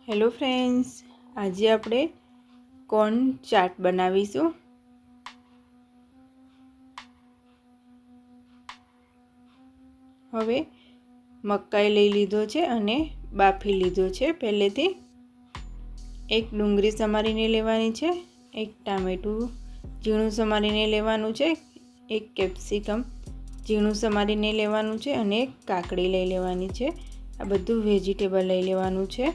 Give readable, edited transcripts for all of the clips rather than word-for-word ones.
Hello friends, આજે આપણે corn chaat બનાવીશું। હવે મકાઈ લઈ લીધો છે અને બાફી લીધો છે પહેલેથી। એક ડુંગળી સમારીને લેવાની છે, એક ટામેટું ઝીણું સમારીને લેવાનું છે, એક કેપ્સિકમ ઝીણું સમારીને લેવાનું છે અને એક કાકડી લઈ લેવાની છે। આ બધું વેજીટેબલ લઈ લેવાનું છે।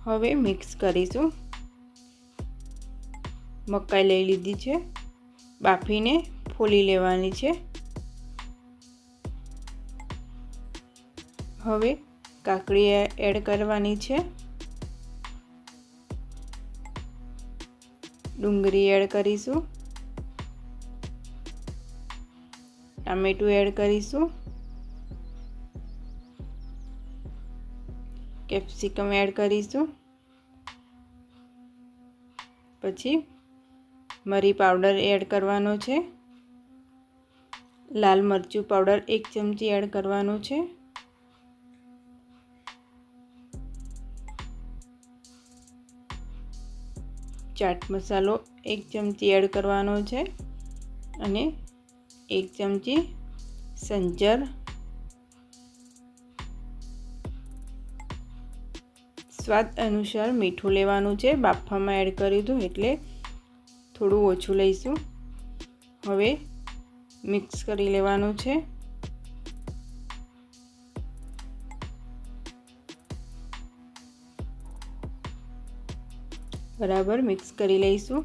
હવે મિક્સ કરીશું। મકાઈ લઈ લીધી છે, બાફીને ફોલી લેવાની છે। હવે કાકડી એડ કરવાની છે, ડુંગળી એડ કરીશું, ટામેટું એડ કરીશું, કેપ્સિકમ એડ કરીશું, પછી મરી પાવડર એડ કરવાનો છે, લાલ મરચું પાવડર 1 ચમચી એડ કરવાનો છે, ચાટ મસાલો 1 ચમચી એડ કરવાનો છે અને 1 ચમચી સંચર, સ્વાદ અનુસાર મીઠું લેવાનું છે। બાફવામાં એડ કર્યું હતું એટલે થોડું ઓછું લઈશું। હવે મિક્સ કરી લેવાનું છે। બરાબર મિક્સ કરી લઈશું।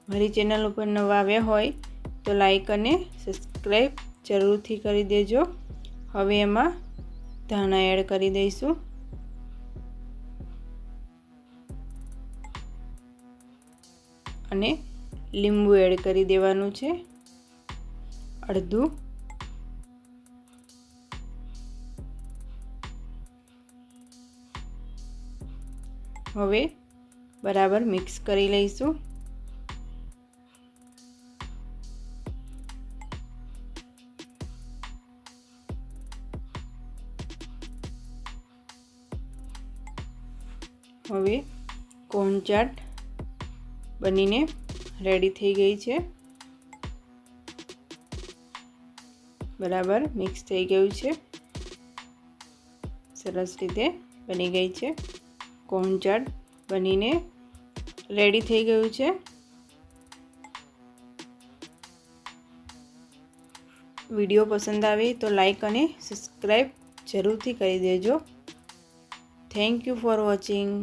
મારી ચેનલ ઉપર નવા આવ્યા હોય તો લાઈક અને સબસ્ક્રાઈબ જરૂરથી કરી દેજો। હવે એમાં ધાણા એડ કરી દઈશું, અને લીંબુ એડ કરી દેવાનું છે, અડધું। હવે બરાબર મિક્સ કરી લઈશું। હવે કોર્ન ચાટ બનીને રેડી થઈ ગઈ છે। બરાબર મિક્સ થઈ ગયું છે, સરસ રીતે બની ગઈ છે। કોર્ન ચાટ બનીને રેડી થઈ ગયું છે। વિડીયો પસંદ આવે તો લાઈક અને સબસ્ક્રાઈબ જરૂરથી કરી દેજો। Thank you for watching.